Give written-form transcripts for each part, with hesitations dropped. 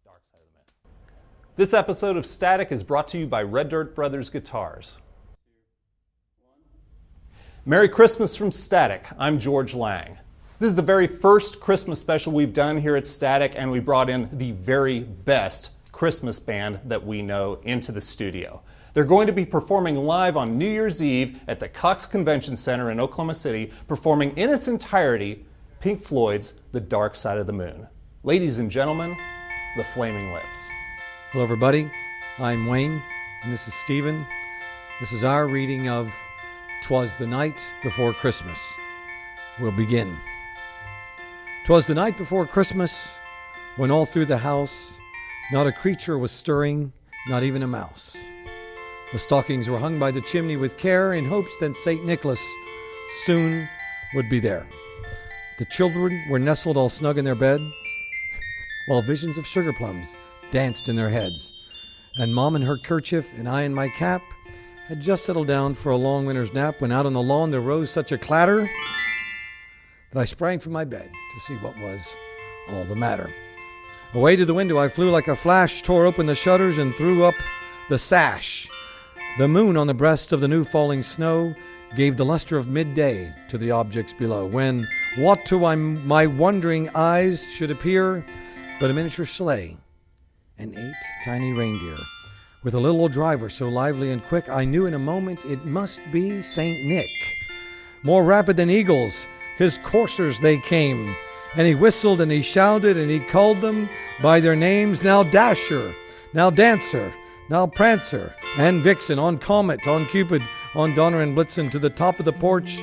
Dark Side of the Moon. This episode of Static is brought to you by Red Dirt Brothers Guitars. Merry Christmas from Static. I'm George Lang. This is the very first Christmas special we've done here at Static, and we brought in the very best Christmas band that we know into the studio. They're going to be performing live on New Year's Eve at the Cox Convention Center in Oklahoma City, performing in its entirety Pink Floyd's The Dark Side of the Moon. Ladies and gentlemen, the Flaming Lips. Hello everybody, I'm Wayne, and this is Stephen. This is our reading of 'Twas the Night Before Christmas. We'll begin. 'Twas the night before Christmas, when all through the house not a creature was stirring, not even a mouse. The stockings were hung by the chimney with care, in hopes that St. Nicholas soon would be there. The children were nestled all snug in their beds, while visions of sugar plums danced in their heads. And Mom in her kerchief and I in my cap had just settled down for a long winter's nap, when out on the lawn there rose such a clatter that I sprang from my bed to see what was all the matter. Away to the window I flew like a flash, tore open the shutters and threw up the sash. The moon on the breast of the new falling snow gave the luster of midday to the objects below, when what to my wondering eyes should appear but a miniature sleigh and 8 tiny reindeer, with a little old driver so lively and quick, I knew in a moment it must be St. Nick. More rapid than eagles, his coursers they came, and he whistled and he shouted and he called them by their names, now Dasher, now Dancer, now Prancer and Vixen, on Comet, on Cupid, on Donner and Blitzen, to the top of the porch,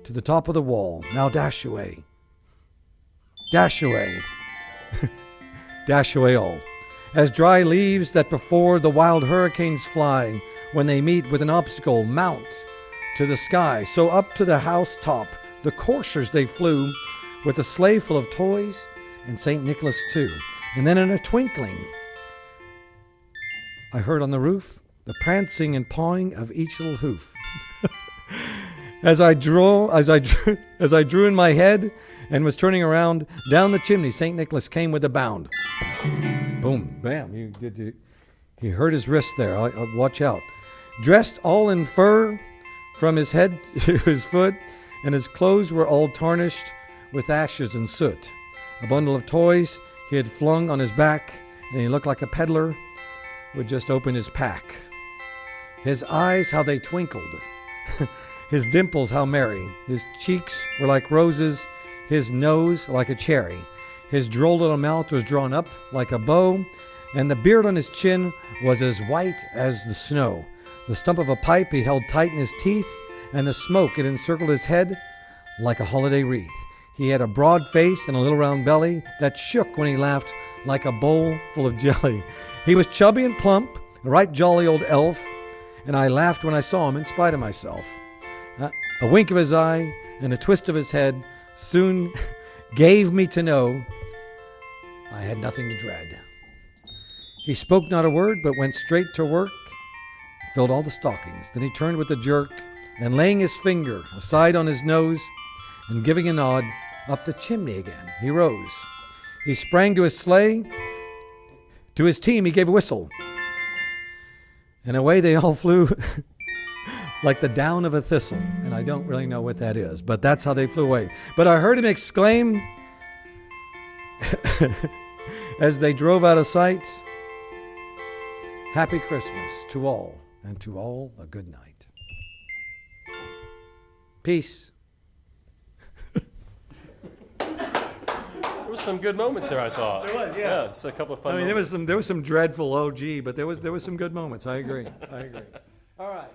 to the top of the wall. Now dash away, dash away, dash away all. As dry leaves that before the wild hurricanes fly, when they meet with an obstacle, mount to the sky, so up to the house top the coursers they flew, with a sleigh full of toys and St. Nicholas too. And then in a twinkling I heard on the roof the prancing and pawing of each little hoof. As I drew in my head and was turning around, down the chimney St. Nicholas came with a bound. Boom, bam! He hurt his wrist there. I'll watch out. Dressed all in fur from his head to his foot, and his clothes were all tarnished with ashes and soot. A bundle of toys he had flung on his back, and he looked like a peddler would just open his pack. His eyes, how they twinkled. His dimples, how merry. His cheeks were like roses, his nose like a cherry. His droll little mouth was drawn up like a bow, and the beard on his chin was as white as the snow. The stump of a pipe he held tight in his teeth, and the smoke it encircled his head like a holiday wreath. He had a broad face and a little round belly that shook when he laughed like a bowl full of jelly. He was chubby and plump, a right jolly old elf, and I laughed when I saw him in spite of myself. A wink of his eye and a twist of his head soon gave me to know I had nothing to dread. He spoke not a word, but went straight to work, filled all the stockings. Then he turned with a jerk, and laying his finger aside on his nose, and giving a nod, up the chimney again he rose. He sprang to his sleigh. To his team he gave a whistle, and away they all flew like the down of a thistle. And I don't really know what that is, but that's how they flew away. But I heard him exclaim as they drove out of sight, "Happy Christmas to all, and to all a good night. Peace." There was some good moments there, I thought. There was, yeah. It's a couple of fun I mean, moments. there was some dreadful OG, but there was some good moments. I agree. All right.